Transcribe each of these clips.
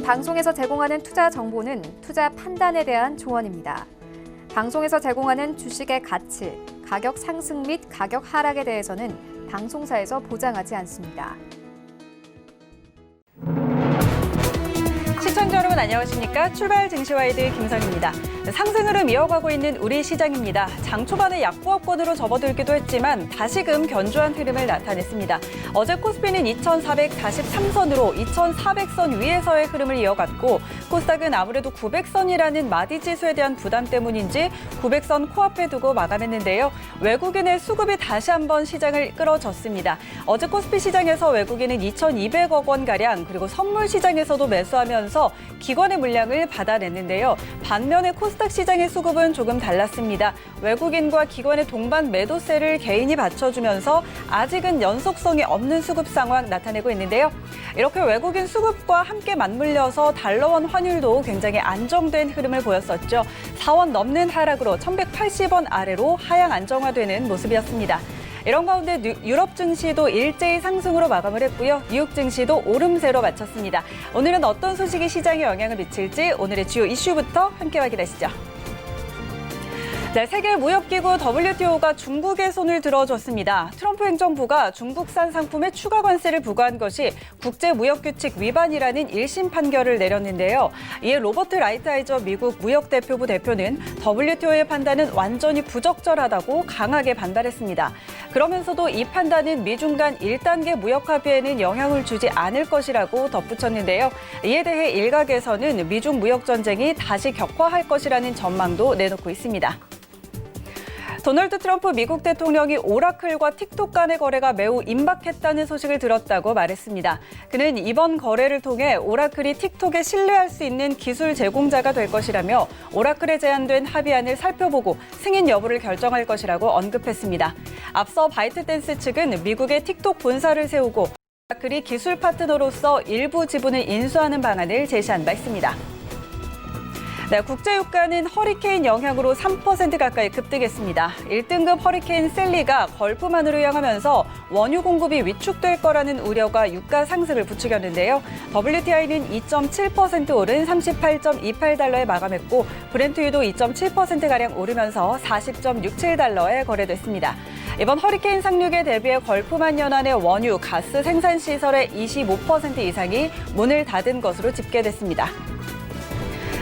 방송에서 제공하는 투자 정보는 투자 판단에 대한 조언입니다. 방송에서 제공하는 주식의 가치, 가격 상승 및 가격 하락에 대해서는 방송사에서 보장하지 않습니다. 시청자 여러분 안녕하십니까? 출발 증시와이드 김선입니다. 상승 흐름 이어가고 있는 우리 시장입니다. 장 초반에 약보합권으로 접어들기도 했지만 다시금 견조한 흐름을 나타냈습니다. 어제 코스피는 2443선으로 2400선 위에서의 흐름을 이어갔고 코스닥은 아무래도 900선이라는 마디 지수에 대한 부담 때문인지 900선 코앞에 두고 마감했는데요. 외국인의 수급이 다시 한번 시장을 끌어줬습니다. 어제 코스피 시장에서 외국인은 2200억 원가량 그리고 선물 시장에서도 매수하면서 기관의 물량을 받아냈는데요. 반면에 코스닥 시장의 수급은 조금 달랐습니다. 외국인과 기관의 동반 매도세를 개인이 받쳐주면서 아직은 연속성이 없는 수급 상황 나타내고 있는데요. 이렇게 외국인 수급과 함께 맞물려서 달러원 환율도 굉장히 안정된 흐름을 보였었죠. 4원 넘는 하락으로 1180원 아래로 하향 안정화되는 모습이었습니다. 이런 가운데 유럽 증시도 일제히 상승으로 마감을 했고요. 뉴욕 증시도 오름세로 마쳤습니다. 오늘은 어떤 소식이 시장에 영향을 미칠지 오늘의 주요 이슈부터 함께 확인하시죠. 네, 세계무역기구 WTO가 중국의 손을 들어줬습니다. 트럼프 행정부가 중국산 상품에 추가 관세를 부과한 것이 국제무역규칙 위반이라는 1심 판결을 내렸는데요. 이에 로버트 라이트하이저 미국 무역대표부 대표는 WTO의 판단은 완전히 부적절하다고 강하게 반발했습니다. 그러면서도 이 판단은 미중 간 1단계 무역 합의에는 영향을 주지 않을 것이라고 덧붙였는데요. 이에 대해 일각에서는 미중 무역 전쟁이 다시 격화할 것이라는 전망도 내놓고 있습니다. 도널드 트럼프 미국 대통령이 오라클과 틱톡 간의 거래가 매우 임박했다는 소식을 들었다고 말했습니다. 그는 이번 거래를 통해 오라클이 틱톡에 신뢰할 수 있는 기술 제공자가 될 것이라며 오라클에 제안된 합의안을 살펴보고 승인 여부를 결정할 것이라고 언급했습니다. 앞서 바이트댄스 측은 미국에 틱톡 본사를 세우고 오라클이 기술 파트너로서 일부 지분을 인수하는 방안을 제시한 바 있습니다. 네, 국제유가는 허리케인 영향으로 3% 가까이 급등했습니다. 1등급 허리케인 셀리가 걸프만으로 향하면서 원유 공급이 위축될 거라는 우려가 유가 상승을 부추겼는데요. WTI는 2.7% 오른 38.28달러에 마감했고 브렌트유도 2.7%가량 오르면서 40.67달러에 거래됐습니다. 이번 허리케인 상륙에 대비해 걸프만 연안의 원유, 가스 생산 시설의 25% 이상이 문을 닫은 것으로 집계됐습니다.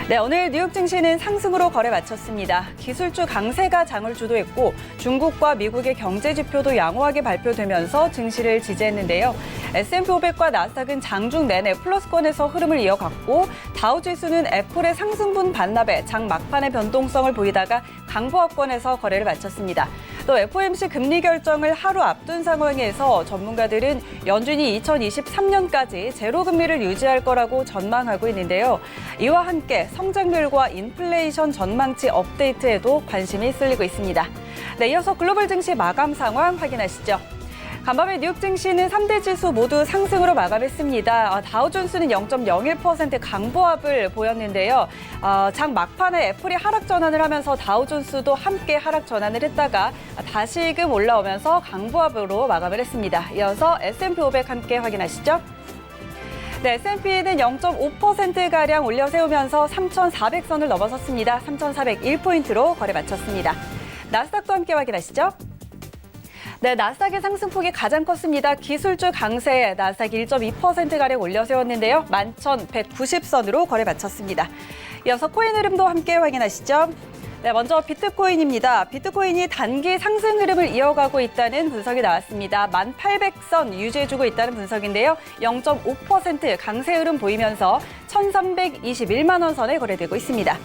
네, 오늘 뉴욕 증시는 상승으로 거래 마쳤습니다. 기술주 강세가 장을 주도했고 중국과 미국의 경제 지표도 양호하게 발표되면서 증시를 지지했는데요. S&P 500과 나스닥은 장중 내내 플러스권에서 흐름을 이어갔고 다우지수는 애플의 상승분 반납에 장 막판의 변동성을 보이다가 강보합권에서 거래를 마쳤습니다. 또 FOMC 금리 결정을 하루 앞둔 상황에서 전문가들은 연준이 2023년까지 제로 금리를 유지할 거라고 전망하고 있는데요. 이와 함께 성장률과 인플레이션 전망치 업데이트에도 관심이 쏠리고 있습니다. 네, 이어서 글로벌 증시 마감 상황 확인하시죠. 간밤에 뉴욕 증시는 3대 지수 모두 상승으로 마감했습니다. 다우존스는 0.01% 강보합을 보였는데요. 장 막판에 애플이 하락 전환을 하면서 다우존스도 함께 하락 전환을 했다가 다시금 올라오면서 강보합으로 마감을 했습니다. 이어서 S&P 500 함께 확인하시죠. 네, S&P는 0.5%가량 올려 세우면서 3,400선을 넘어섰습니다. 3,401포인트로 거래 마쳤습니다. 나스닥도 함께 확인하시죠. 네, 나스닥의 상승폭이 가장 컸습니다. 기술주 강세에 나스닥 1.2%가량 올려 세웠는데요. 11,190선으로 거래 마쳤습니다. 이어서 코인 흐름도 함께 확인하시죠. 네, 먼저 비트코인입니다. 비트코인이 단기 상승 흐름을 이어가고 있다는 분석이 나왔습니다. 1800선 유지해주고 있다는 분석인데요. 0.5% 강세 흐름 보이면서 1321만 원 선에 거래되고 있습니다.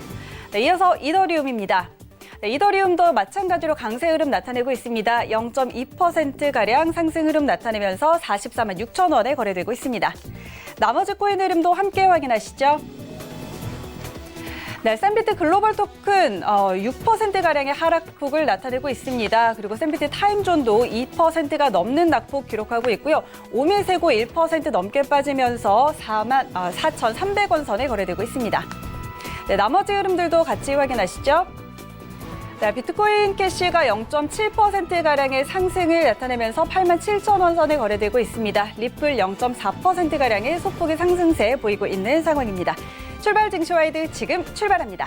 네, 이어서 이더리움입니다. 네, 이더리움도 마찬가지로 강세 흐름 나타내고 있습니다. 0.2%가량 상승 흐름 나타내면서 44만 6천 원에 거래되고 있습니다. 나머지 코인 흐름도 함께 확인하시죠. 네, 샌비트 글로벌 토큰 6%가량의 하락폭을 나타내고 있습니다. 그리고 샌비트 타임존도 2%가 넘는 낙폭 기록하고 있고요. 오밀세고 1% 넘게 빠지면서 4,300원 선에 거래되고 있습니다. 네, 나머지 흐름들도 같이 확인하시죠. 네, 비트코인 캐시가 0.7%가량의 상승을 나타내면서 87,000원 선에 거래되고 있습니다. 리플 0.4%가량의 소폭의 상승세 보이고 있는 상황입니다. 출발 증시와이드 지금 출발합니다.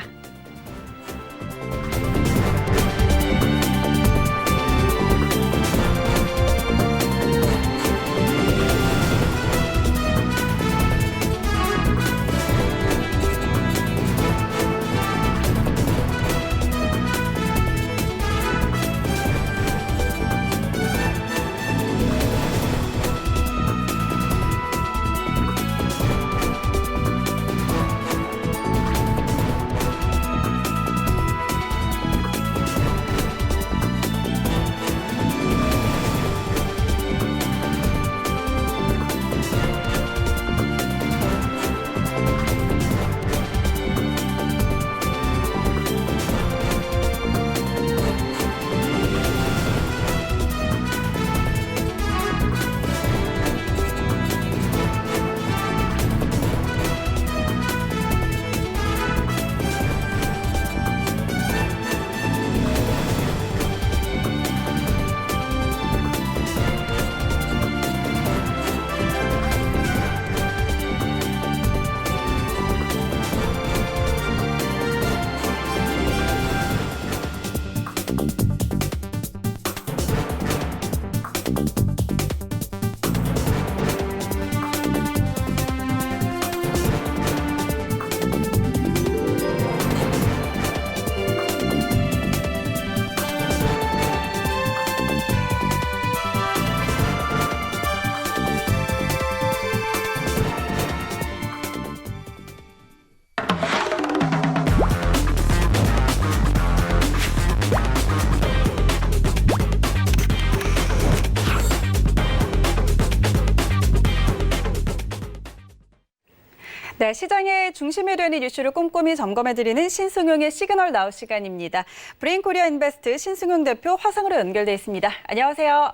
네, 시장의 중심이 되는 이슈를 꼼꼼히 점검해드리는 신승용의 시그널 나우 시간입니다. 브레인코리아 인베스트 신승용 대표 화상으로 연결돼 있습니다. 안녕하세요.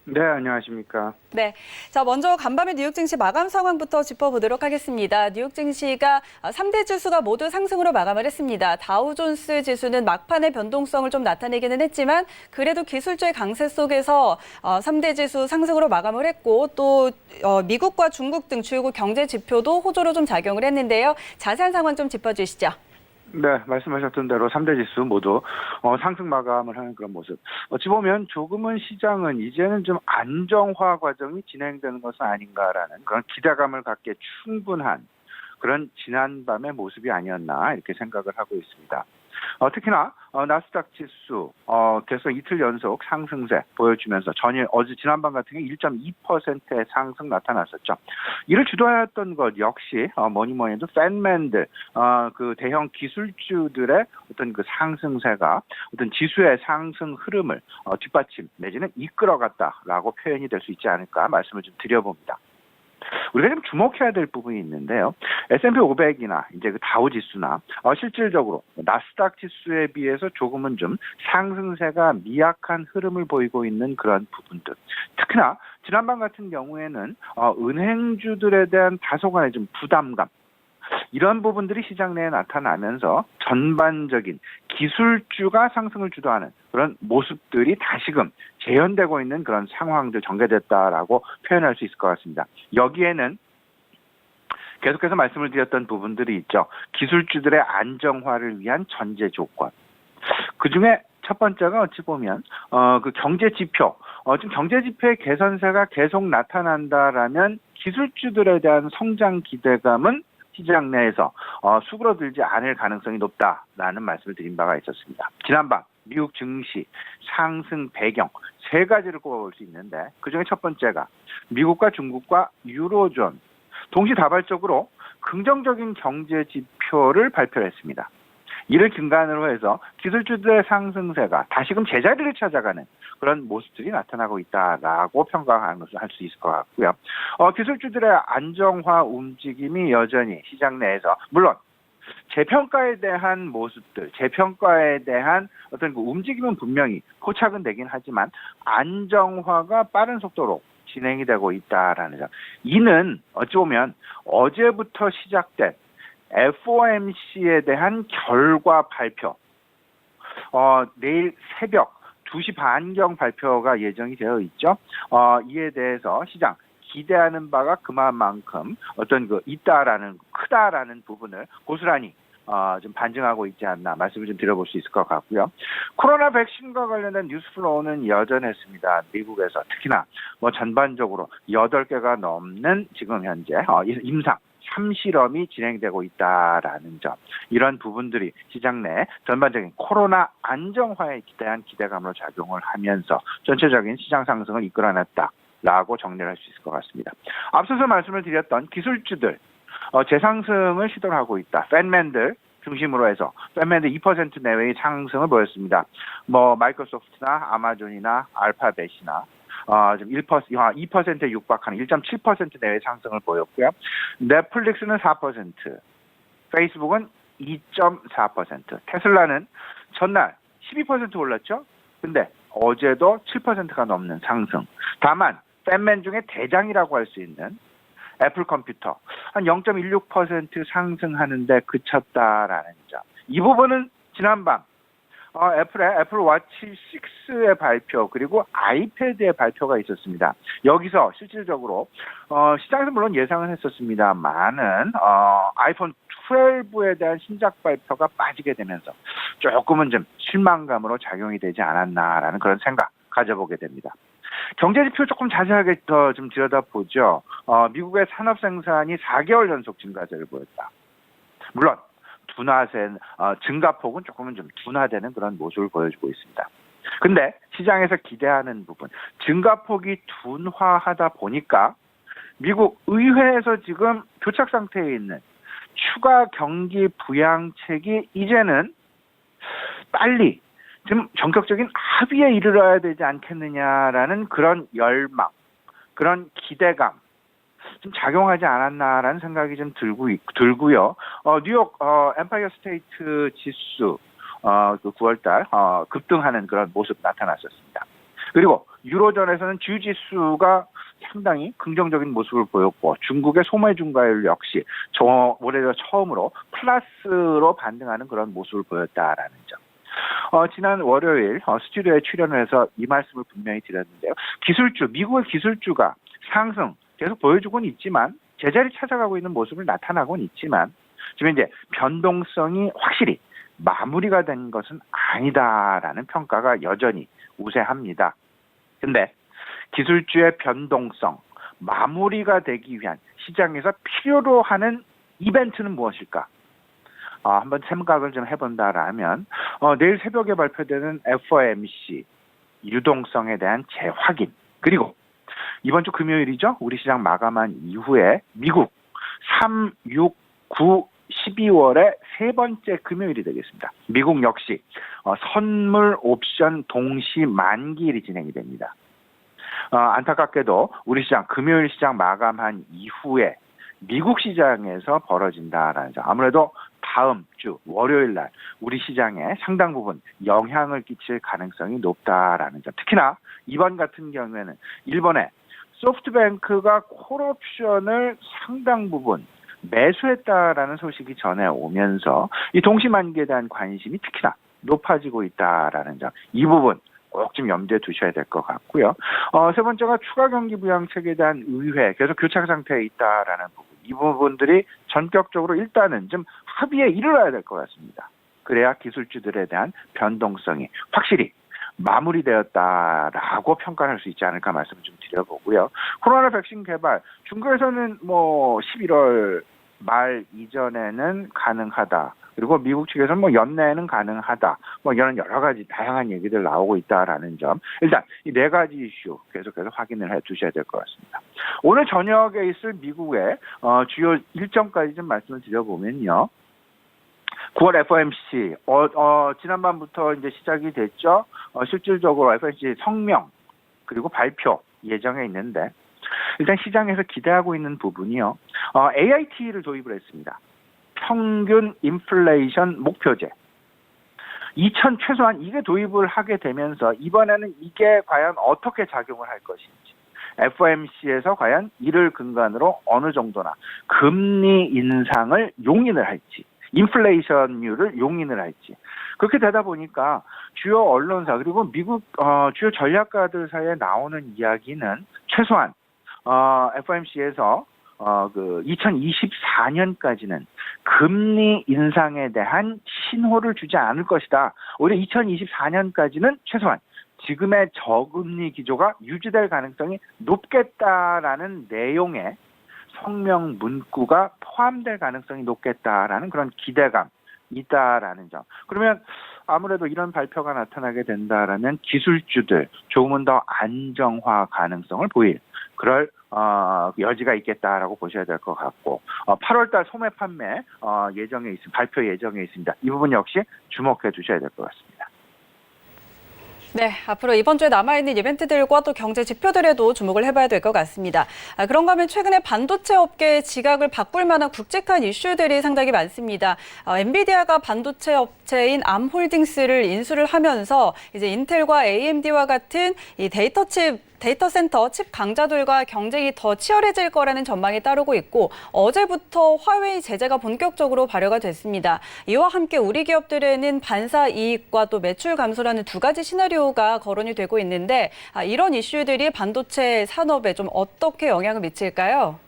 네, 안녕하십니까. 네, 자 먼저 간밤의 뉴욕 증시 마감 상황부터 짚어보도록 하겠습니다. 뉴욕 증시가 3대 지수가 모두 상승으로 마감을 했습니다. 다우존스 지수는 막판의 변동성을 좀 나타내기는 했지만 그래도 기술주의 강세 속에서 3대 지수 상승으로 마감을 했고 또 미국과 중국 등 주요국 경제 지표도 호조로 좀 작용을 했는데요. 자세한 상황 좀 짚어주시죠. 네, 말씀하셨던 대로 3대 지수 모두 상승 마감을 하는 그런 모습. 어찌 보면 조금은 시장은 이제는 좀 안정화 과정이 진행되는 것은 아닌가라는 그런 기대감을 갖기에 충분한 그런 지난밤의 모습이 아니었나 이렇게 생각을 하고 있습니다. 특히나 나스닥 지수 계속 이틀 연속 상승세 보여주면서 어제 지난밤 같은 경우 1.2%의 상승 나타났었죠. 이를 주도하였던 것 역시 뭐니 해도 팬맨들 그 대형 기술주들의 어떤 그 상승세가 어떤 지수의 상승 흐름을 뒷받침 내지는 이끌어갔다라고 표현이 될 수 있지 않을까 말씀을 좀 드려봅니다. 우리가 좀 주목해야 될 부분이 있는데요. S&P 500이나 이제 그 다우 지수나 실질적으로 나스닥 지수에 비해서 조금은 좀 상승세가 미약한 흐름을 보이고 있는 그런 부분들. 특히나 지난밤 같은 경우에는 은행주들에 대한 다소간의 좀 부담감. 이런 부분들이 시장 내에 나타나면서 전반적인 기술주가 상승을 주도하는 그런 모습들이 다시금 재현되고 있는 그런 상황들 전개됐다라고 표현할 수 있을 것 같습니다. 여기에는 계속해서 말씀을 드렸던 부분들이 있죠. 기술주들의 안정화를 위한 전제 조건. 그중에 첫 번째가 어찌 보면 그 경제 지표, 지금 경제 지표의 개선세가 계속 나타난다라면 기술주들에 대한 성장 기대감은 시장 내에서 수그러들지 않을 가능성이 높다라는 말씀을 드린 바가 있었습니다. 지난밤 미국 증시 상승 배경 세 가지를 꼽아볼 수 있는데 그중에 첫 번째가 미국과 중국과 유로존 동시다발적으로 긍정적인 경제 지표를 발표했습니다. 이를 근간으로 해서 기술주들의 상승세가 다시금 제자리를 찾아가는 그런 모습들이 나타나고 있다라고 평가하는 것을 할 수 있을 것 같고요. 기술주들의 안정화 움직임이 여전히 시장 내에서 물론 재평가에 대한 모습들, 재평가에 대한 어떤 그 움직임은 분명히 포착은 되긴 하지만 안정화가 빠른 속도로 진행이 되고 있다라는 점. 이는 어찌 보면 어제부터 시작된 FOMC에 대한 결과 발표 내일 새벽 2시 반경 발표가 예정이 되어 있죠. 이에 대해서 시장 기대하는 바가 그만큼 어떤 크다라는 부분을 고스란히 좀 반증하고 있지 않나 말씀을 좀 드려볼 수 있을 것 같고요. 코로나 백신과 관련된 뉴스플로우는 여전했습니다. 미국에서 특히나 전반적으로 8개가 넘는 지금 현재 임상 참실험이 진행되고 있다라는 점, 이런 부분들이 시장 내 전반적인 코로나 안정화에 대한 기대감으로 작용을 하면서 전체적인 시장 상승을 이끌어냈다라고 정리를 할 수 있을 것 같습니다. 앞서서 말씀을 드렸던 기술주들 재상승을 시도를 하고 있다. 팬맨들 중심으로 해서 팬맨들 2% 내외의 상승을 보였습니다. 마이크로소프트나 아마존이나 알파벳이나 좀 2%에 육박하는 1.7% 내외의 상승을 보였고요. 넷플릭스는 4%, 페이스북은 2.4%, 테슬라는 전날 12% 올랐죠. 근데 어제도 7%가 넘는 상승. 다만 팬맨 중에 대장이라고 할 수 있는 애플 컴퓨터 한 0.16% 상승하는데 그쳤다라는 점. 이 부분은 지난밤 애플의 애플 워치 6의 발표 그리고 아이패드의 발표가 있었습니다. 여기서 실질적으로 시장에서 물론 예상은 했었습니다만은 아이폰 12에 대한 신작 발표가 빠지게 되면서 조금은 좀 실망감으로 작용이 되지 않았나라는 그런 생각 가져보게 됩니다. 경제지표 조금 자세하게 더 좀 들여다보죠. 미국의 산업 생산이 4개월 연속 증가세를 보였다. 물론 증가폭은 조금은 좀 둔화되는 그런 모습을 보여주고 있습니다. 근데 시장에서 기대하는 부분, 증가폭이 둔화하다 보니까 미국 의회에서 지금 교착 상태에 있는 추가 경기 부양책이 이제는 빨리 좀 전격적인 합의에 이르러야 되지 않겠느냐라는 그런 열망, 그런 기대감 좀 작용하지 않았나라는 생각이 좀 들고요. 뉴욕 엠파이어 스테이트 지수 9월달 급등하는 그런 모습 나타났었습니다. 그리고 유로존에서는 주지수가 상당히 긍정적인 모습을 보였고 중국의 소매 중과율 역시 올해 처음으로 플러스로 반등하는 그런 모습을 보였다라는 점. 지난 월요일 스튜디오에 출연을 해서 이 말씀을 분명히 드렸는데요. 미국의 기술주가 상승 계속 보여주고는 있지만 제자리 찾아가고 있는 모습을 나타나고는 있지만 지금 이제 변동성이 확실히 마무리가 된 것은 아니다라는 평가가 여전히 우세합니다. 근데 기술주의 변동성, 마무리가 되기 위한 시장에서 필요로 하는 이벤트는 무엇일까? 한번 생각을 좀 해본다라면 내일 새벽에 발표되는 FOMC 유동성에 대한 재확인, 그리고 이번 주 금요일이죠. 우리 시장 마감한 이후에 미국 3, 6, 9, 12월의 세 번째 금요일이 되겠습니다. 미국 역시 선물 옵션 동시 만기일이 진행이 됩니다. 안타깝게도 우리 시장 금요일 시장 마감한 이후에 미국 시장에서 벌어진다라는 점. 아무래도 다음 주 월요일 날 우리 시장에 상당 부분 영향을 끼칠 가능성이 높다라는 점. 특히나 이번 같은 경우에는 일본의 소프트뱅크가 콜옵션을 상당 부분 매수했다라는 소식이 전해오면서 이 동시만기에 대한 관심이 특히나 높아지고 있다라는 점. 이 부분 꼭 좀 염두에 두셔야 될 것 같고요. 세 번째가 추가 경기 부양책에 대한 의회 계속 교착 상태에 있다라는 부분. 이 부분들이 전격적으로 일단은 좀 합의에 이르러야 될 것 같습니다. 그래야 기술주들에 대한 변동성이 확실히 마무리되었다라고 평가할 수 있지 않을까 말씀을 좀 드려보고요. 코로나 백신 개발 중국에서는 11월 말 이전에는 가능하다. 그리고 미국 측에서는 연내에는 가능하다. 이런 여러 가지 다양한 얘기들 나오고 있다라는 점. 일단 이 네 가지 이슈 계속해서 확인을 해 두셔야 될 것 같습니다. 오늘 저녁에 있을 미국의 주요 일정까지 좀 말씀을 드려보면요. 9월 FOMC 지난밤부터 이제 시작이 됐죠. 실질적으로 FOMC 성명 그리고 발표 예정에 있는데 일단 시장에서 기대하고 있는 부분이요. AIT를 도입을 했습니다. 평균 인플레이션 목표제. 최소한 이게 도입을 하게 되면서 이번에는 이게 과연 어떻게 작용을 할 것인지, FOMC에서 과연 이를 근간으로 어느 정도나 금리 인상을 용인을 할지, 인플레이션율을 용인을 할지. 그렇게 되다 보니까 주요 언론사 그리고 미국 주요 전략가들 사이에 나오는 이야기는 최소한 FOMC에서 그 2024년까지는 금리 인상에 대한 신호를 주지 않을 것이다. 오히려 2024년까지는 최소한 지금의 저금리 기조가 유지될 가능성이 높겠다라는 내용의 성명 문구가 포함될 가능성이 높겠다라는 그런 기대감이 있다라는 점. 그러면 아무래도 이런 발표가 나타나게 된다라면 기술주들 조금은 더 안정화 가능성을 보일 그럴 여지가 있겠다라고 보셔야 될 것 같고 8월달 소매 판매 발표 예정에 있습니다. 이 부분 역시 주목해 주셔야 될 것 같습니다. 네, 앞으로 이번 주에 남아있는 이벤트들과 또 경제 지표들에도 주목을 해봐야 될 것 같습니다. 그런가 하면 최근에 반도체 업계의 지각을 바꿀 만한 굵직한 이슈들이 상당히 많습니다. 엔비디아가 반도체 업체인 암홀딩스를 인수를 하면서 이제 인텔과 AMD와 같은 이 데이터 센터 칩 강자들과 경쟁이 더 치열해질 거라는 전망이 따르고 있고 어제부터 화웨이 제재가 본격적으로 발효가 됐습니다. 이와 함께 우리 기업들에는 반사 이익과 또 매출 감소라는 두 가지 시나리오가 거론이 되고 있는데 이런 이슈들이 반도체 산업에 좀 어떻게 영향을 미칠까요?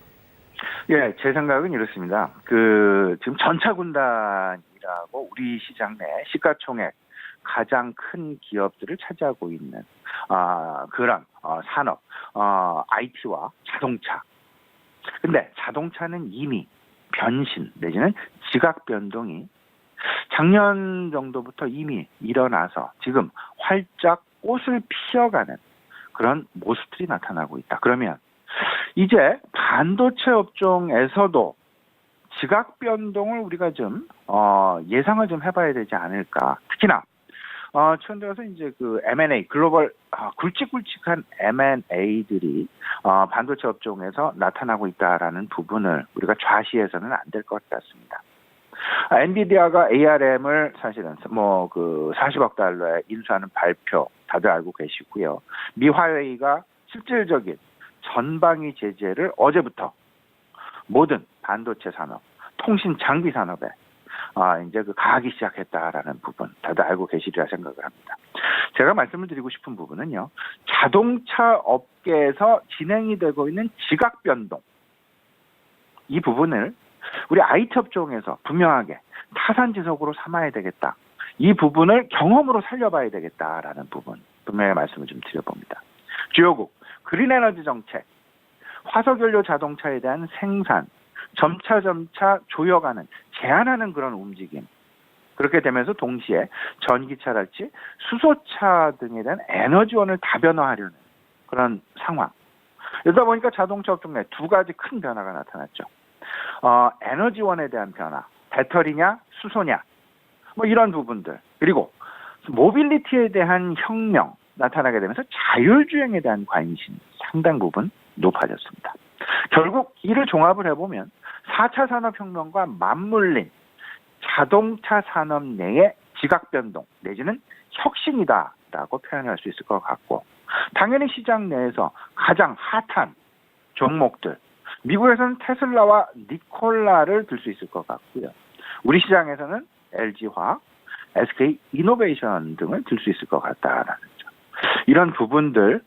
예, 제 생각은 이렇습니다. 지금 전차군단이라고 우리 시장 내 시가총액 가장 큰 기업들을 차지하고 있는 그런 산업, IT와 자동차. 근데 자동차는 이미 변신 내지는 지각 변동이 작년 정도부터 이미 일어나서 지금 활짝 꽃을 피어가는 그런 모습들이 나타나고 있다. 그러면 이제 반도체 업종에서도 지각 변동을 우리가 좀 예상을 좀 해봐야 되지 않을까. 특히나 최근 들어서 이제 그 M&A 글로벌 굵직굵직한 M&A들이 반도체 업종에서 나타나고 있다라는 부분을 우리가 좌시해서는 안 될 것 같습니다. 엔비디아가 ARM을 사실은 40억 달러에 인수하는 발표 다들 알고 계시고요. 미 화웨이가 실질적인 전방위 제재를 어제부터 모든 반도체 산업, 통신 장비 산업에 이제 가하기 시작했다라는 부분 다들 알고 계시리라 생각을 합니다. 제가 말씀을 드리고 싶은 부분은요. 자동차 업계에서 진행이 되고 있는 지각 변동 이 부분을 우리 IT 업종에서 분명하게 타산지석으로 삼아야 되겠다. 이 부분을 경험으로 살려봐야 되겠다라는 부분 분명히 말씀을 좀 드려봅니다. 주요국 그린에너지 정책, 화석연료 자동차에 대한 생산 점차 조여가는 제한하는 그런 움직임. 그렇게 되면서 동시에 전기차랄지 수소차 등에 대한 에너지원을 다변화하려는 그런 상황. 이러다 보니까 자동차 업종 내 두 가지 큰 변화가 나타났죠. 에너지원에 대한 변화, 배터리냐 수소냐 이런 부분들. 그리고 모빌리티에 대한 혁명 나타나게 되면서 자율주행에 대한 관심 상당 부분 높아졌습니다. 결국 이를 종합을 해보면 4차 산업혁명과 맞물린 자동차 산업 내의 지각 변동 내지는 혁신이다라고 표현할 수 있을 것 같고 당연히 시장 내에서 가장 핫한 종목들 미국에서는 테슬라와 니콜라를 들 수 있을 것 같고요. 우리 시장에서는 LG화학, SK 이노베이션 등을 들 수 있을 것 같다라는 점. 이런 부분들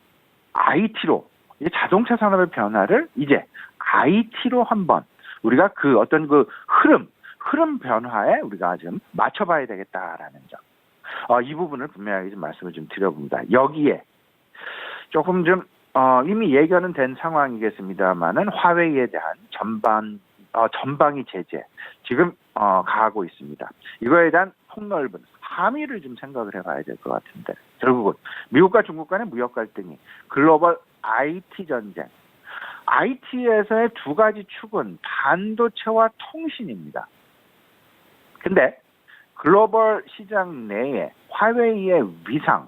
IT로 자동차 산업의 변화를 이제 IT로 한번 우리가 어떤 흐름 변화에 우리가 좀 맞춰봐야 되겠다라는 점. 이 부분을 분명하게 좀 말씀을 좀 드려봅니다. 여기에 조금 좀 이미 예견은 된 상황이겠습니다만은 화웨이에 대한 전방위 제재 지금 가하고 있습니다. 이거에 대한 폭넓은 함의를 좀 생각을 해봐야 될 것 같은데 결국은 미국과 중국 간의 무역 갈등이 글로벌 IT 전쟁. IT에서의 두 가지 축은 반도체와 통신입니다. 근데 글로벌 시장 내에 화웨이의 위상,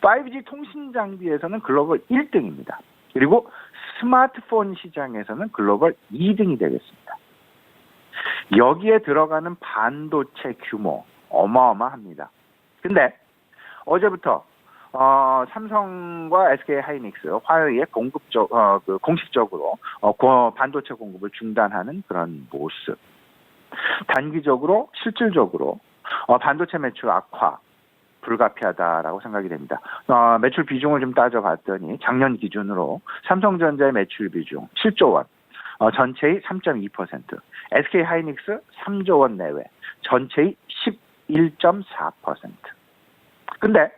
5G 통신 장비에서는 글로벌 1등입니다. 그리고 스마트폰 시장에서는 글로벌 2등이 되겠습니다. 여기에 들어가는 반도체 규모 어마어마합니다. 근데 어제부터 삼성과 SK 하이닉스, 화웨이의 공식적으로 반도체 공급을 중단하는 그런 모습. 단기적으로 실질적으로 반도체 매출 악화 불가피하다라고 생각이 됩니다. 매출 비중을 좀 따져봤더니 작년 기준으로 삼성전자의 매출 비중 7조 원, 전체의 3.2%, SK 하이닉스 3조 원 내외, 전체의 11.4%. 근데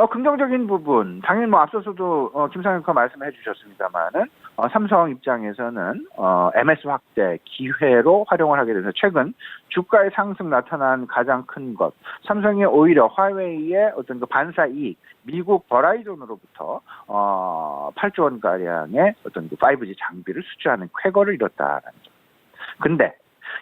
긍정적인 부분, 당연히 뭐 앞서서도 김상혁과 말씀해 주셨습니다만은 삼성 입장에서는 MS 확대 기회로 활용을 하게 돼서 최근 주가의 상승 나타난 가장 큰 것, 삼성이 오히려 화웨이의 어떤 그 반사 이익, 미국 버라이전으로부터 8조 원 가량의 어떤 그 5G 장비를 수주하는 쾌거를 이뤘다라는 점. 근데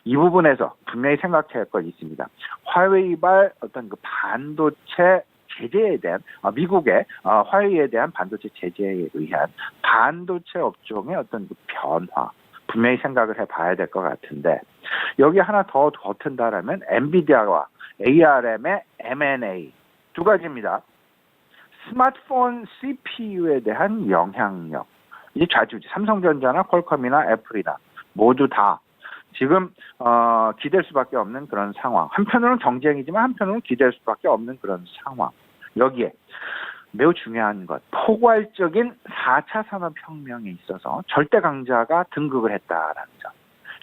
이 부분에서 분명히 생각해야 할 건 있습니다. 화웨이발 어떤 그 반도체 제재에 대한 미국의 화웨이에 대한 반도체 제재에 의한 반도체 업종의 어떤 그 변화 분명히 생각을 해봐야 될 것 같은데 여기 하나 더 덧튼다라면 엔비디아와 ARM의 M&A 두 가지입니다. 스마트폰 CPU에 대한 영향력 이 좌지우지 삼성전자나 퀄컴이나 애플이나 모두 다 지금 기댈 수밖에 없는 그런 상황. 한편으로는 경쟁이지만 한편으로는 기댈 수밖에 없는 그런 상황. 여기에 매우 중요한 것, 포괄적인 4차 산업혁명에 있어서 절대 강자가 등극을 했다라는 점.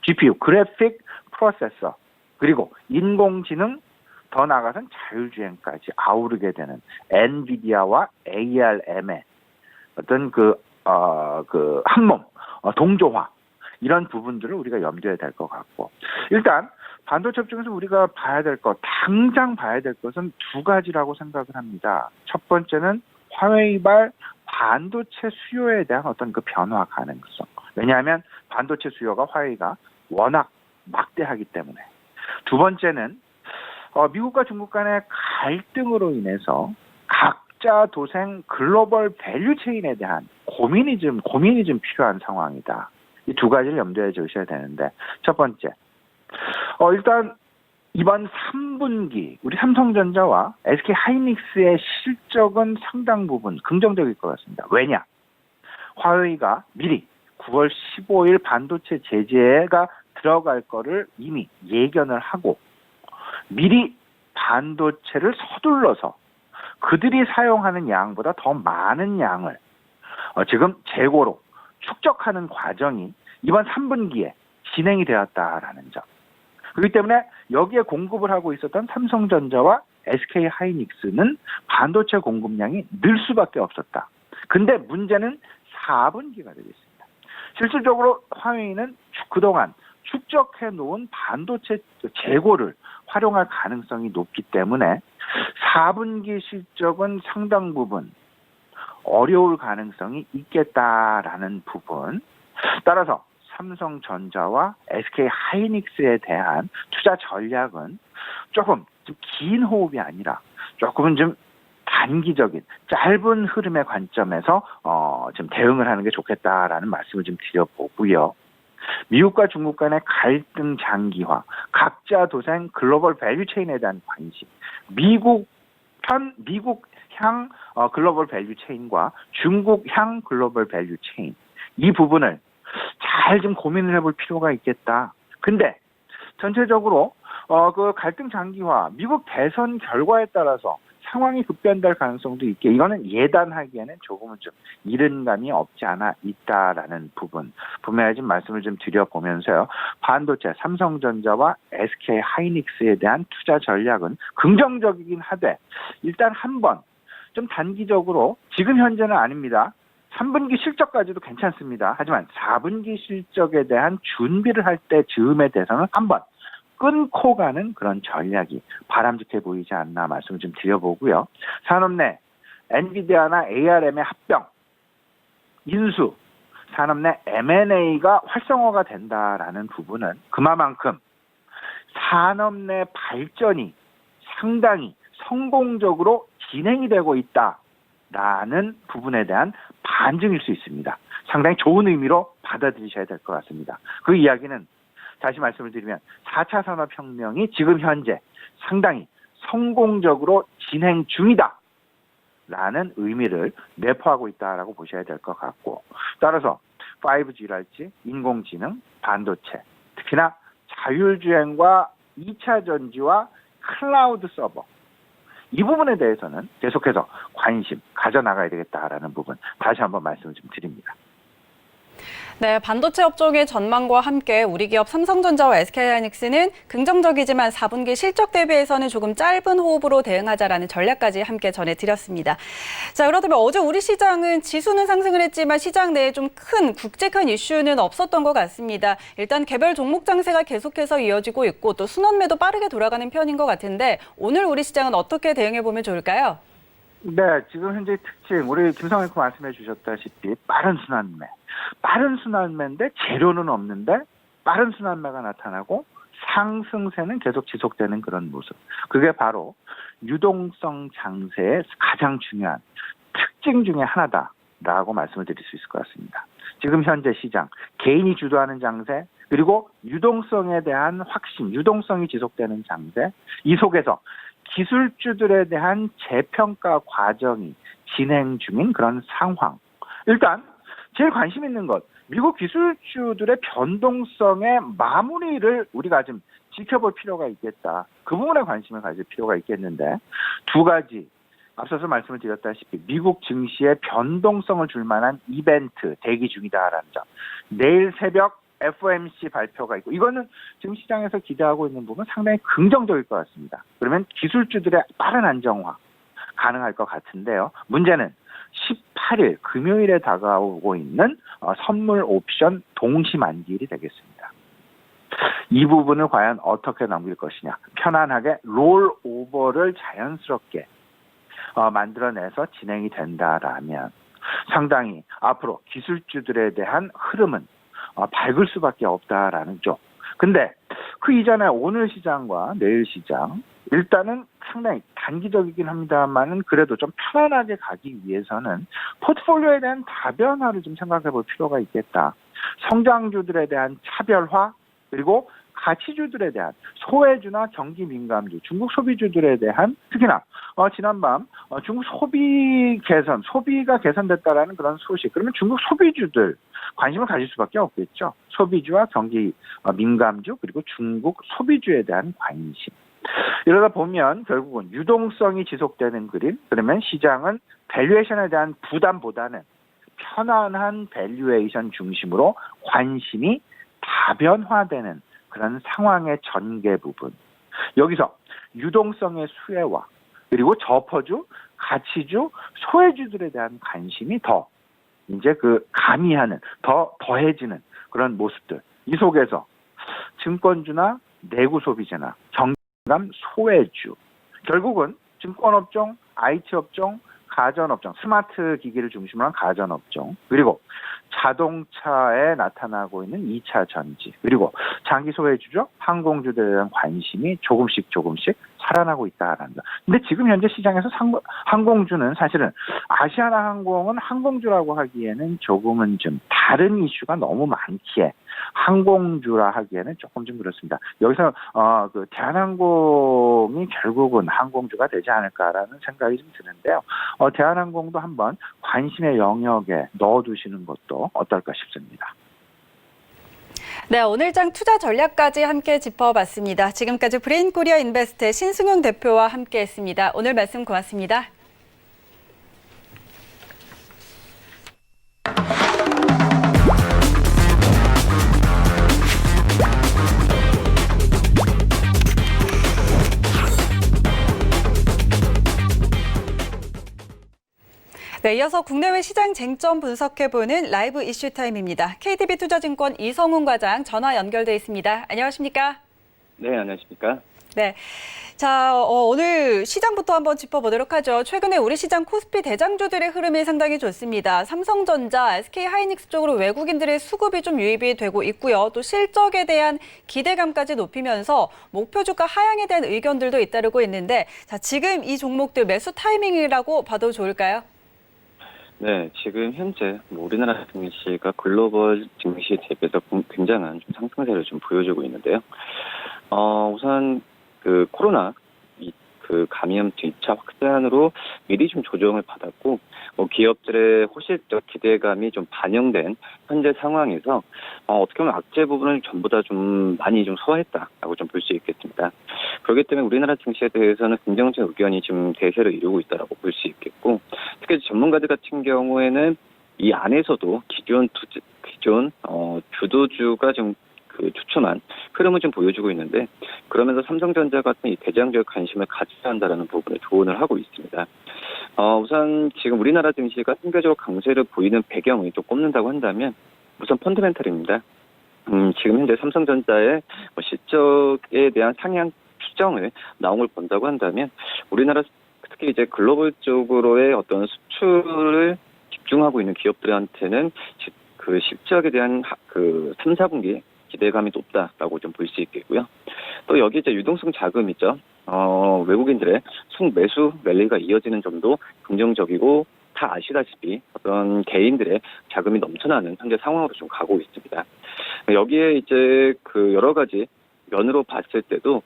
GPU, 그래픽 프로세서, 그리고 인공지능, 더 나아가서는 자율주행까지 아우르게 되는 엔비디아와 ARM의 어떤 한몸, 동조화, 이런 부분들을 우리가 염두에 될 것 같고 일단 반도체 업종에서 우리가 당장 봐야 될 것은 두 가지라고 생각을 합니다. 첫 번째는 화웨이발 반도체 수요에 대한 어떤 그 변화 가능성. 왜냐하면 반도체 수요가 화웨이가 워낙 막대하기 때문에. 두 번째는 미국과 중국 간의 갈등으로 인해서 각자 도생 글로벌 밸류체인에 대한 고민이 좀 필요한 상황이다. 이 두 가지를 염두에 두셔야 되는데 첫 번째, 일단 이번 3분기 우리 삼성전자와 SK 하이닉스의 실적은 상당 부분 긍정적일 것 같습니다. 왜냐? 화웨이가 미리 9월 15일 반도체 제재가 들어갈 거를 이미 예견을 하고 미리 반도체를 서둘러서 그들이 사용하는 양보다 더 많은 양을 지금 재고로 축적하는 과정이 이번 3분기에 진행이 되었다라는 점. 그렇기 때문에 여기에 공급을 하고 있었던 삼성전자와 SK 하이닉스는 반도체 공급량이 늘 수밖에 없었다. 근데 문제는 4분기가 되겠습니다. 실질적으로 화웨이는 그동안 축적해 놓은 반도체 재고를 활용할 가능성이 높기 때문에 4분기 실적은 상당 부분 어려울 가능성이 있겠다라는 부분. 따라서 삼성전자와 SK 하이닉스에 대한 투자 전략은 조금 좀 긴 호흡이 아니라 조금은 좀 단기적인 짧은 흐름의 관점에서 좀 대응을 하는 게 좋겠다라는 말씀을 좀 드려보고요. 미국과 중국 간의 갈등 장기화, 각자 도생 글로벌 밸류체인에 대한 관심, 미국향 글로벌 밸류체인과 중국향 글로벌 밸류체인 이 부분을 잘 좀 고민을 해볼 필요가 있겠다. 근데 전체적으로 그 갈등 장기화, 미국 대선 결과에 따라서 상황이 급변될 가능성도 있게 이거는 예단하기에는 조금은 좀 이른 감이 없지 않아 있다라는 부분 분명히 좀 말씀을 좀 드려보면서요. 반도체 삼성전자와 SK 하이닉스에 대한 투자 전략은 긍정적이긴 하되 일단 한번 좀 단기적으로 지금 현재는 아닙니다. 3분기 실적까지도 괜찮습니다. 하지만 4분기 실적에 대한 준비를 할 때 즈음에 대해서는 한번 끊고 가는 그런 전략이 바람직해 보이지 않나 말씀을 좀 드려보고요. 산업 내 엔비디아나 ARM의 합병, 인수, 산업 내 M&A가 활성화가 된다라는 부분은 그만큼 산업 내 발전이 상당히 성공적으로 진행이 되고 있다라는 부분에 대한 반증일 수 있습니다. 상당히 좋은 의미로 받아들이셔야 될 것 같습니다. 그 이야기는 다시 말씀을 드리면 4차 산업혁명이 지금 현재 상당히 성공적으로 진행 중이다 라는 의미를 내포하고 있다라고 보셔야 될 것 같고 따라서 5G랄지 인공지능, 반도체, 특히나 자율주행과 2차 전지와 클라우드 서버 이 부분에 대해서는 계속해서 관심 가져나가야 되겠다라는 부분 다시 한번 말씀을 좀 드립니다. 네, 반도체 업종의 전망과 함께 우리 기업 삼성전자와 SK하이닉스는 긍정적이지만 4분기 실적 대비해서는 조금 짧은 호흡으로 대응하자라는 전략까지 함께 전해드렸습니다. 자, 그렇다면 어제 우리 시장은 지수는 상승을 했지만 시장 내에 좀 큰 국제큰 이슈는 없었던 것 같습니다. 일단 개별 종목 장세가 계속해서 이어지고 있고 또 순환매도 빠르게 돌아가는 편인 것 같은데 오늘 우리 시장은 어떻게 대응해보면 좋을까요? 네, 지금 현재 특징 우리 김성현 의원 말씀해 주셨다시피 빠른 순환매인데 재료는 없는데 빠른 순환매가 나타나고 상승세는 계속 지속되는 그런 모습. 그게 바로 유동성 장세의 가장 중요한 특징 중에 하나다라고 말씀을 드릴 수 있을 것 같습니다. 지금 현재 시장 개인이 주도하는 장세 그리고 유동성에 대한 확신, 유동성이 지속되는 장세 이 속에서 기술주들에 대한 재평가 과정이 진행 중인 그런 상황. 일단 제일 관심 있는 것, 미국 기술주들의 변동성의 마무리를 우리가 좀 지켜볼 필요가 있겠다. 그 부분에 관심을 가질 필요가 있겠는데 두 가지, 앞서서 말씀을 드렸다시피 미국 증시에 변동성을 줄 만한 이벤트 대기 중이다라는 점. 내일 새벽 FOMC 발표가 있고 이거는 지금 시장에서 기대하고 있는 부분 상당히 긍정적일 것 같습니다. 그러면 기술주들의 빠른 안정화 가능할 것 같은데요. 문제는 18일 금요일에 다가오고 있는 선물 옵션 동시 만기일이 되겠습니다. 이 부분을 과연 어떻게 넘길 것이냐. 편안하게 롤오버를 자연스럽게 만들어내서 진행이 된다라면 상당히 앞으로 기술주들에 대한 흐름은 밝을 수밖에 없다라는 쪽. 근데 그 이전에 오늘 시장과 내일 시장 일단은 상당히 단기적이긴 합니다만은 그래도 좀 편안하게 가기 위해서는 포트폴리오에 대한 다변화를 좀 생각해 볼 필요가 있겠다. 성장주들에 대한 차별화 그리고 가치주들에 대한 소외주나 경기 민감주, 중국 소비주들에 대한 특히나 지난밤 중국 소비 개선, 소비가 개선됐다라는 그런 소식. 그러면 중국 소비주들 관심을 가질 수밖에 없겠죠. 소비주와 경기 민감주 그리고 중국 소비주에 대한 관심. 이러다 보면 결국은 유동성이 지속되는 그림. 그러면 시장은 밸류에이션에 대한 부담보다는 편안한 밸류에이션 중심으로 관심이 다변화되는 그런 상황의 전개 부분. 여기서 유동성의 수혜와 그리고 저퍼주, 가치주, 소외주들에 대한 관심이 더 이제 가미하는 더해지는 그런 모습들. 이 속에서 증권주나 내구 소비재나 경감 소외주. 결국은 증권업종, IT업종, 가전업종, 스마트 기기를 중심으로 한 가전업종, 그리고 자동차에 나타나고 있는 2차 전지, 그리고 장기 소외주죠, 항공주들에 대한 관심이 조금씩 살아나고 있다라는 거. 근데 지금 현재 시장에서 항공주는 사실은 아시아나항공은 항공주라고 하기에는 조금은 좀 다른 이슈가 너무 많기에 항공주라 하기에는 조금 좀 그렇습니다. 여기서 대한항공이 결국은 항공주가 되지 않을까라는 생각이 좀 드는데요. 대한항공도 한번 관심의 영역에 넣어두시는 것도 어떨까 싶습니다. 네, 오늘장 투자 전략까지 함께 짚어봤습니다. 지금까지 브레인코리아 인베스트의 신승용 대표와 함께했습니다. 오늘 말씀 고맙습니다. 네, 이어서 국내외 시장 쟁점 분석해보는 라이브 이슈 타임입니다. KTB투자증권 이성훈 과장 전화 연결돼 있습니다. 안녕하십니까? 네, 안녕하십니까? 네. 자, 오늘 시장부터 한번 짚어보도록 하죠. 최근에 우리 시장 코스피 대장주들의 흐름이 상당히 좋습니다. 삼성전자, SK하이닉스 쪽으로 외국인들의 수급이 좀 유입이 되고 있고요. 또 실적에 대한 기대감까지 높이면서 목표 주가 하향에 대한 의견들도 잇따르고 있는데, 자, 지금 이 종목들 매수 타이밍이라고 봐도 좋을까요? 네, 지금 현재 우리나라 증시가 글로벌 증시 대비해서 굉장한 좀 상승세를 좀 보여주고 있는데요. 우선 코로나 그 감염 2차 확산으로 미리 좀 조정을 받았고 기업들의 호실적 기대감이 좀 반영된 현재 상황에서 어떻게 보면 악재 부분을 전부 다 좀 많이 좀 소화했다라고 좀 볼 수 있겠습니다. 그렇기 때문에 우리나라 증시에 대해서는 긍정적 의견이 지금 대세를 이루고 있다라고 볼 수 있겠고, 특히 전문가들 같은 경우에는 이 안에서도 기존 주도주가 좀 그 주춤한 흐름을 좀 보여주고 있는데, 그러면서 삼성전자 같은 이 대장주에 관심을 가져야 한다라는 부분을 조언을 하고 있습니다. 우선 지금 우리나라 증시가 상대적으로 강세를 보이는 배경을 또 꼽는다고 한다면 우선 펀더멘털입니다. 지금 현재 삼성전자의 실적에 대한 상향 추정을 나온 걸 본다고 한다면 우리나라 특히 이제 글로벌 쪽으로의 어떤 수출을 집중하고 있는 기업들한테는 그 실적에 대한 그 3, 4분기 기대감이 높다라고 좀 볼 수 있겠고요. 또 여기 이제 유동성 자금이죠. 외국인들의 순매수 랠리가 이어지는 점도 긍정적이고, 다 아시다시피 어떤 개인들의 자금이 넘쳐나는 현재 상황으로 좀 가고 있습니다. 여기에 이제 그 여러 가지 면으로 봤을 때도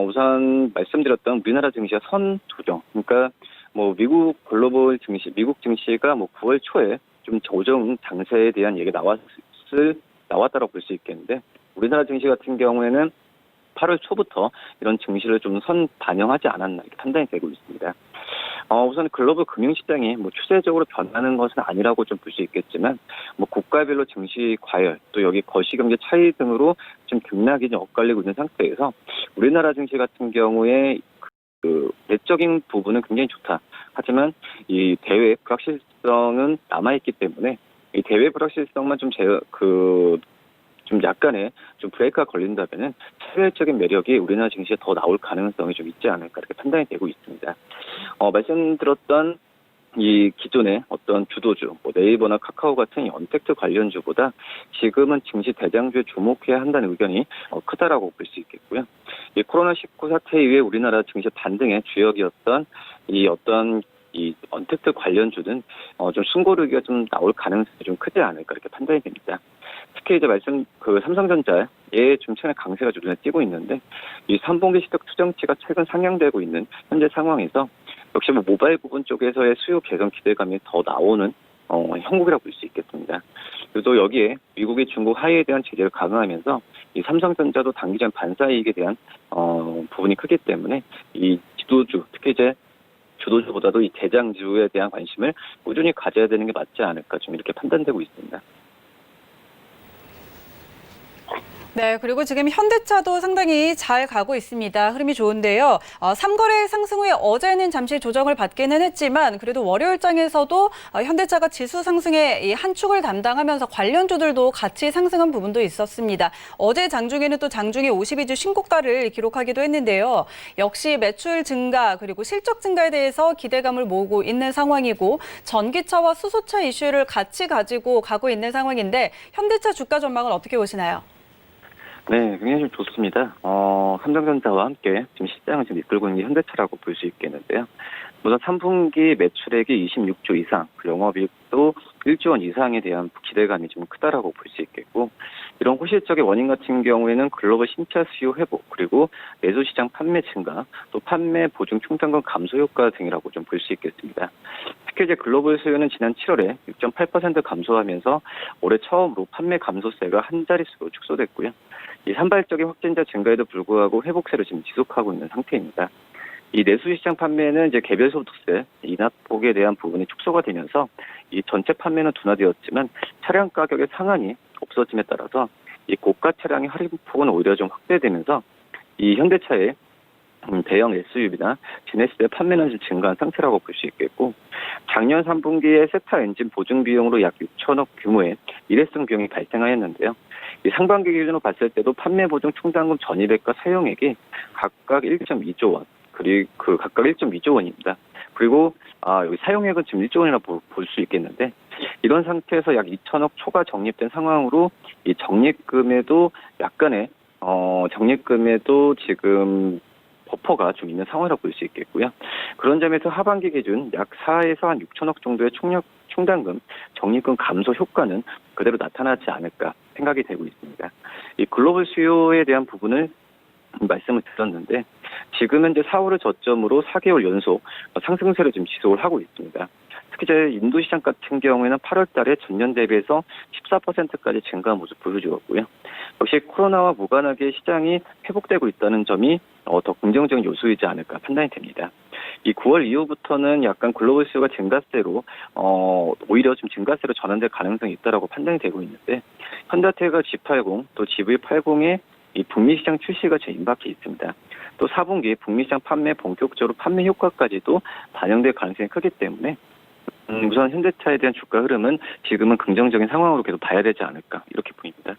우선 말씀드렸던 우리나라 증시의 선 조정, 그러니까 미국 글로벌 증시, 미국 증시가 9월 초에 좀 조정 장세에 대한 얘기가 나왔다고 볼 수 있겠는데, 우리나라 증시 같은 경우에는 8월 초부터 이런 증시를 좀 선 반영하지 않았나 이렇게 판단이 되고 있습니다. 우선 글로벌 금융시장이 추세적으로 변하는 것은 아니라고 좀 볼 수 있겠지만, 국가별로 증시 과열, 또 여기 거시경제 차이 등으로 좀 급락이 좀 엇갈리고 있는 상태에서 우리나라 증시 같은 경우에 그 내적인 부분은 굉장히 좋다. 하지만 이 대외 불확실성은 남아있기 때문에 이 대외 불확실성만 좀 약간의 좀 브레이크가 걸린다면은 차별적인 매력이 우리나라 증시에 더 나올 가능성이 좀 있지 않을까 이렇게 판단이 되고 있습니다. 말씀드렸던 이 기존의 어떤 주도주, 네이버나 카카오 같은 이 언택트 관련주보다 지금은 증시 대장주에 주목해야 한다는 의견이 크다라고 볼 수 있겠고요. 이 코로나19 사태 이후에 우리나라 증시 반등의 주역이었던 이 언택트 관련주는 좀 숨고르기가 좀 나올 가능성이 좀 크지 않을까 이렇게 판단이 됩니다. 특히 이제 삼성전자에 좀 최근에 강세가 좀 눈에 띄고 있는데, 이 3분기 실적 추정치가 최근 상향되고 있는 현재 상황에서 역시 모바일 부분 쪽에서의 수요 개선 기대감이 더 나오는 형국이라고 볼 수 있겠습니다. 그리고 또 여기에 미국이 중국 하이에 대한 제재를 강화하면서 이 삼성전자도 단기전 반사이익에 대한 부분이 크기 때문에 이 지도주, 특히 이제 주도주보다도 이 대장주에 대한 관심을 꾸준히 가져야 되는 게 맞지 않을까 좀 이렇게 판단되고 있습니다. 네, 그리고 지금 현대차도 상당히 잘 가고 있습니다. 흐름이 좋은데요. 3거래 상승 후에 어제는 잠시 조정을 받기는 했지만 그래도 월요일장에서도 현대차가 지수 상승의 한 축을 담당하면서 관련주들도 같이 상승한 부분도 있었습니다. 어제 장중에는 또 장중에 52주 신고가를 기록하기도 했는데요. 역시 매출 증가 그리고 실적 증가에 대해서 기대감을 모으고 있는 상황이고, 전기차와 수소차 이슈를 같이 가지고 가고 있는 상황인데 현대차 주가 전망을 어떻게 보시나요? 네, 굉장히 좀 좋습니다. 삼성전자와 함께 지금 시장을 지금 이끌고 있는 게 현대차라고 볼 수 있겠는데요. 우선 3분기 매출액이 26조 이상, 영업이익도 1조 원 이상에 대한 기대감이 좀 크다라고 볼 수 있겠고, 이런 호실적의 원인 같은 경우에는 글로벌 신차 수요 회복, 그리고 내수시장 판매 증가, 또 판매 보증 충당금 감소 효과 등이라고 좀 볼 수 있겠습니다. 특히 이제 글로벌 수요는 지난 7월에 6.8% 감소하면서 올해 처음으로 판매 감소세가 한 자릿수로 축소됐고요. 이 산발적인 확진자 증가에도 불구하고 회복세를 지금 지속하고 있는 상태입니다. 이 내수시장 판매는 이제 개별 소득세 인하폭에 대한 부분이 축소가 되면서 이 전체 판매는 둔화되었지만 차량 가격의 상한이 없어짐에 따라서 이 고가 차량의 할인폭은 오히려 좀 확대되면서 이 현대차의 대형 SUV나 지네시대 판매는 좀 증가한 상태라고 볼 수 있겠고, 작년 3분기에 세타 엔진 보증 비용으로 약 6천억 규모의 일회성 비용이 발생하였는데요. 이 상반기 기준으로 봤을 때도 판매 보증 충당금 전입액과 사용액이 각각 1.2조 원, 그리고 각각 1.2조 원입니다. 그리고 여기 사용액은 지금 1조 원이라 볼 수 있겠는데, 이런 상태에서 약 2천억 초과 적립된 상황으로 이 적립금에도 약간의 적립금에도 지금 버퍼가 좀 있는 상황이라고 볼 수 있겠고요. 그런 점에서 하반기 기준 약 4에서 한 6천억 정도의 충당금, 적립금 감소 효과는 그대로 나타나지 않을까 생각이 되고 있습니다. 이 글로벌 수요에 대한 부분을 말씀을 드렸는데, 지금 현재 4월을 저점으로 4개월 연속 상승세를 지금 지속을 하고 있습니다. 특히 이제 인도 시장 같은 경우에는 8월 달에 전년 대비해서 14%까지 증가한 모습 보여주었고요. 역시 코로나와 무관하게 시장이 회복되고 있다는 점이 더 긍정적인 요소이지 않을까 판단이 됩니다. 이 9월 이후부터는 약간 글로벌 수요가 증가세로 오히려 좀 증가세로 전환될 가능성이 있다라고 판단이 되고 있는데 현대테크가 G80 또 GV80의 이 북미 시장 출시가 지금 임박해 있습니다. 또 4분기 북미 시장 판매 본격적으로 판매 효과까지도 반영될 가능성이 크기 때문에 우선 현대차에 대한 주가 흐름은 지금은 긍정적인 상황으로 계속 봐야 되지 않을까 이렇게 보입니다.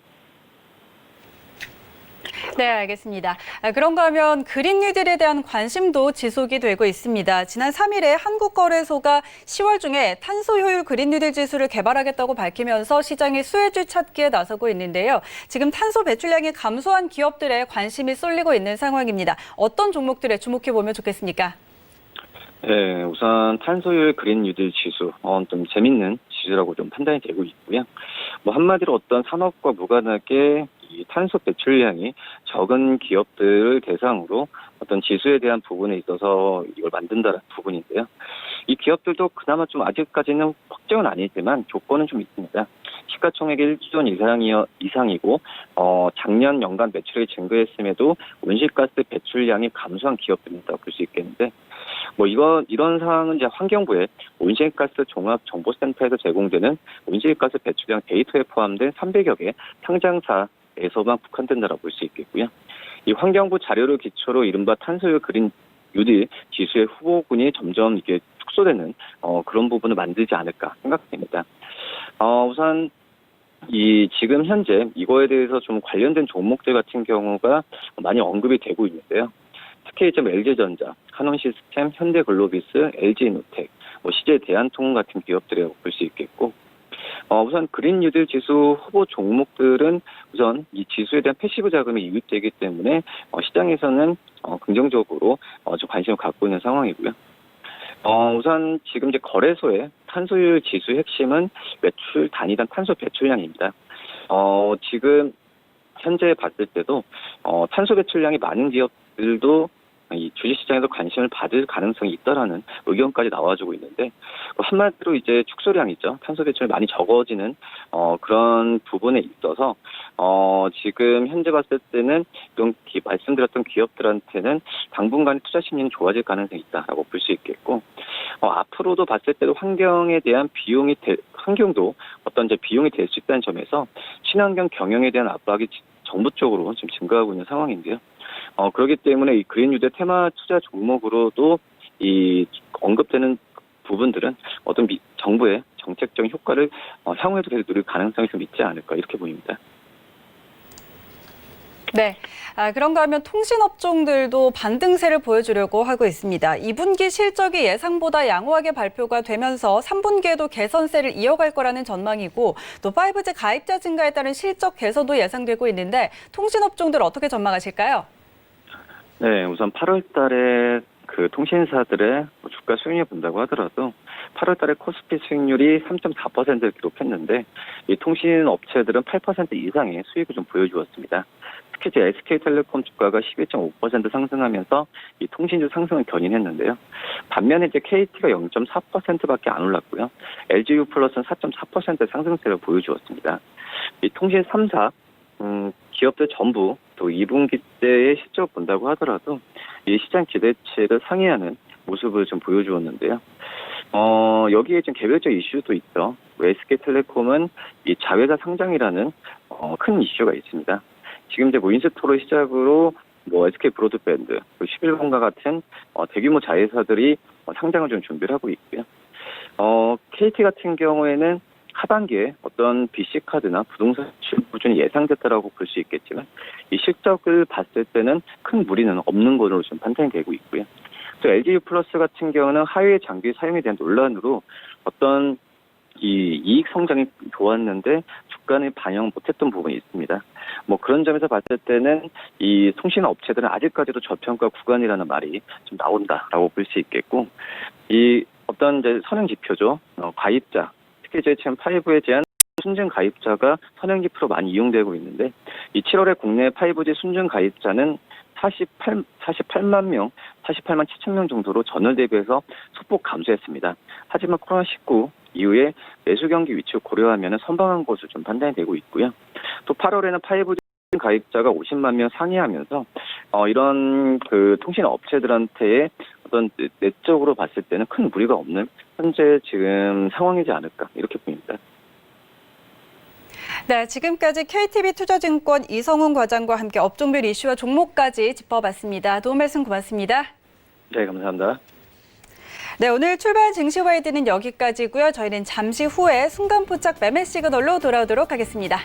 네, 알겠습니다. 그런가 하면 그린 뉴딜에 대한 관심도 지속이 되고 있습니다. 지난 3일에 한국거래소가 10월 중에 탄소 효율 그린 뉴딜 지수를 개발하겠다고 밝히면서 시장의 수혜주 찾기에 나서고 있는데요. 지금 탄소 배출량이 감소한 기업들에 관심이 쏠리고 있는 상황입니다. 어떤 종목들에 주목해 보면 좋겠습니까? 네, 우선 탄소율 그린 뉴딜 지수, 좀 재밌는 지수라고 좀 판단이 되고 있고요. 뭐 한마디로 어떤 산업과 무관하게 이 탄소 배출량이 적은 기업들을 대상으로 어떤 지수에 대한 부분에 있어서 이걸 만든다는 부분인데요. 이 기업들도 그나마 좀 아직까지는 확정은 아니지만 조건은 좀 있습니다. 시가총액이 1조 원 이상이고 작년 연간 매출액이 증가했음에도 온실가스 배출량이 감소한 기업들이라고 볼 수 있겠는데 뭐 이런 상황은 이제 환경부의 온실가스 종합정보센터에서 제공되는 온실가스 배출량 데이터에 포함된 300여 개 상장사에서만 국한된다라고 볼 수 있겠고요. 이 환경부 자료를 기초로 이른바 탄소율 그린 뉴딜 지수의 후보군이 점점 이게 축소되는 그런 부분을 만들지 않을까 생각됩니다. 우선 지금 현재 이거에 대해서 좀 관련된 종목들 같은 경우가 많이 언급이 되고 있는데요. 특히 좀 LG전자, 한원시스템, 현대글로비스, LG이노텍, CJ 대한통운 같은 기업들이라고 볼 수 있겠고, 우선 그린 뉴딜 지수 후보 종목들은 우선 이 지수에 대한 패시브 자금이 유입되기 때문에 시장에서는 긍정적으로 좀 관심을 갖고 있는 상황이고요. 우선 지금 이제 거래소의 탄소율 지수의 핵심은 매출 단위당 탄소 배출량입니다. 지금 현재 봤을 때도 탄소 배출량이 많은 기업들도 이 주식시장에서 관심을 받을 가능성이 있다라는 의견까지 나와주고 있는데 한마디로 이제 축소량이죠. 탄소 배출이 많이 적어지는 그런 부분에 있어서 지금 현재 봤을 때는 좀 말씀드렸던 기업들한테는 당분간 투자 심리는 좋아질 가능성이 있다라고 볼 수 있겠고 앞으로도 봤을 때도 환경에 대한 환경도 어떤 이제 비용이 될 수 있다는 점에서 친환경 경영에 대한 압박이 정부 쪽으로 좀 증가하고 있는 상황인데요. 그렇기 때문에 이 그린 뉴딜 테마 투자 종목으로도 이 언급되는 부분들은 어떤 정부의 정책적인 효과를 향후에도 계속 누릴 가능성이 좀 있지 않을까 이렇게 보입니다. 네, 그런가 하면 통신업종들도 반등세를 보여주려고 하고 있습니다. 2분기 실적이 예상보다 양호하게 발표가 되면서 3분기에도 개선세를 이어갈 거라는 전망이고 또 5G 가입자 증가에 따른 실적 개선도 예상되고 있는데 통신업종들 어떻게 전망하실까요? 네, 우선 8월 달에 그 통신사들의 주가 수익률을 본다고 하더라도 8월 달에 코스피 수익률이 3.4%를 기록했는데 이 통신 업체들은 8% 이상의 수익을 좀 보여주었습니다. 특히 이제 SK텔레콤 주가가 11.5% 상승하면서 이 통신주 상승을 견인했는데요. 반면에 이제 KT가 0.4%밖에 안 올랐고요. LGU 플러스는 4.4% 상승세를 보여주었습니다. 이 통신 3사 기업들 전부 또 2분기 때의 실적을 본다고 하더라도 이 시장 기대치를 상회하는 모습을 좀 보여주었는데요. 여기에 좀 개별적 이슈도 있죠. SK텔레콤은 이 자회사 상장이라는 큰 이슈가 있습니다. 지금 이제 인스토를 시작으로 SK 브로드밴드, 11번과 같은 대규모 자회사들이 상장을 좀 준비를 하고 있고요. KT 같은 경우에는 하반기에 어떤 BC카드나 부동산 수출 부진이 예상됐다라고 볼 수 있겠지만 이 실적을 봤을 때는 큰 무리는 없는 것으로 좀 판단이 되고 있고요. 또 LGU 플러스 같은 경우는 하위의 장비 사용에 대한 논란으로 어떤 이 이익 성장이 좋았는데 주가는 반영 못했던 부분이 있습니다. 그런 점에서 봤을 때는 이 통신 업체들은 아직까지도 저평가 구간이라는 말이 좀 나온다라고 볼 수 있겠고 이 어떤 이제 선행 지표죠. 가입자 특히 이제 젠5에 대한 순증 가입자가 선행지표로 많이 이용되고 있는데 이 7월에 국내 5G 순증 가입자는 48만 7천 명 정도로 전월 대비해서 소폭 감소했습니다. 하지만 코로나19 이후에 매수 경기 위축 고려하면 선방한 것으로 좀 판단이 되고 있고요. 또 8월에는 5G 가입자가 50만 명 상회하면서 이런 그 통신 업체들한테의 어떤 내적으로 봤을 때는 큰 무리가 없는 현재 지금 상황이지 않을까 이렇게 보입니다. 네, 지금까지 KTB 투자증권 이성훈 과장과 함께 업종별 이슈와 종목까지 짚어봤습니다. 도움 말씀 고맙습니다. 네, 감사합니다. 네, 오늘 출발 증시와이드는 여기까지고요. 저희는 잠시 후에 순간포착 매매 시그널로 돌아오도록 하겠습니다.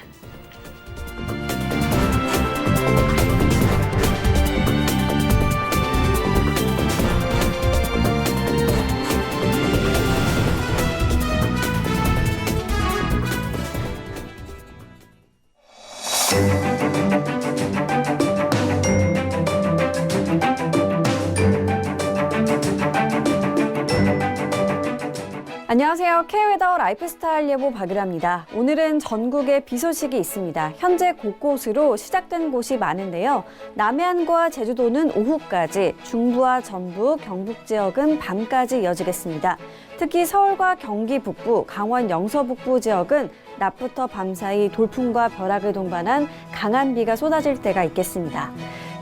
안녕하세요. K웨더 라이프스타일 예보 박유라입니다. 오늘은 전국에 비 소식이 있습니다. 현재 곳곳으로 시작된 곳이 많은데요. 남해안과 제주도는 오후까지, 중부와 전북, 경북 지역은 밤까지 이어지겠습니다. 특히 서울과 경기 북부, 강원 영서 북부 지역은 낮부터 밤사이 돌풍과 벼락을 동반한 강한 비가 쏟아질 때가 있겠습니다.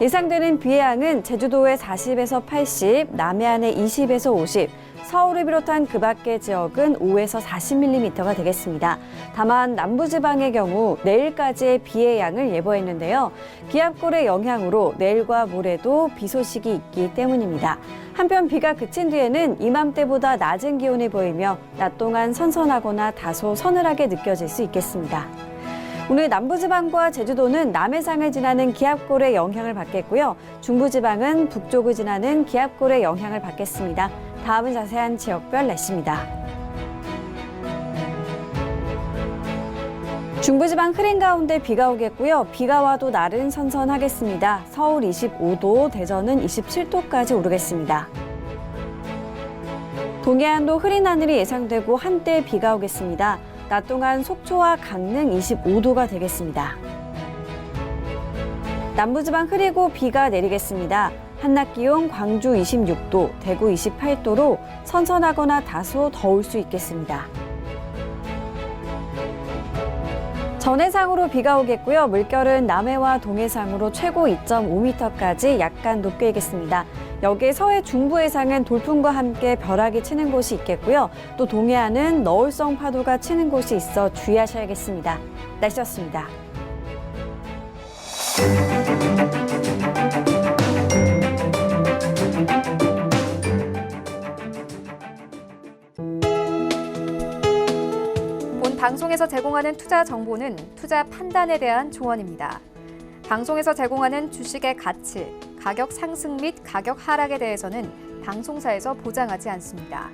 예상되는 비의 양은 제주도에 40에서 80, 남해안에 20에서 50, 서울을 비롯한 그 밖의 지역은 5에서 40mm가 되겠습니다. 다만 남부지방의 경우 내일까지의 비의 양을 예보했는데요. 기압골의 영향으로 내일과 모레도 비 소식이 있기 때문입니다. 한편 비가 그친 뒤에는 이맘때보다 낮은 기온이 보이며 낮 동안 선선하거나 다소 서늘하게 느껴질 수 있겠습니다. 오늘 남부지방과 제주도는 남해상을 지나는 기압골의 영향을 받겠고요. 중부지방은 북쪽을 지나는 기압골의 영향을 받겠습니다. 다음은 자세한 지역별 날씨입니다. 중부지방 흐린 가운데 비가 오겠고요. 비가 와도 날은 선선하겠습니다. 서울 25도, 대전은 27도까지 오르겠습니다. 동해안도 흐린 하늘이 예상되고 한때 비가 오겠습니다. 낮 동안 속초와 강릉 25도가 되겠습니다. 남부지방 흐리고 비가 내리겠습니다. 한낮 기온 광주 26도, 대구 28도로 선선하거나 다소 더울 수 있겠습니다. 전해상으로 비가 오겠고요. 물결은 남해와 동해상으로 최고 2.5m까지 약간 높게 일겠습니다. 여기에 서해 중부 해상은 돌풍과 함께 벼락이 치는 곳이 있겠고요. 또 동해안은 너울성 파도가 치는 곳이 있어 주의하셔야겠습니다. 날씨였습니다. 본 방송에서 제공하는 투자 정보는 투자 판단에 대한 조언입니다. 방송에서 제공하는 주식의 가치, 가격 상승 및 가격 하락에 대해서는 방송사에서 보장하지 않습니다.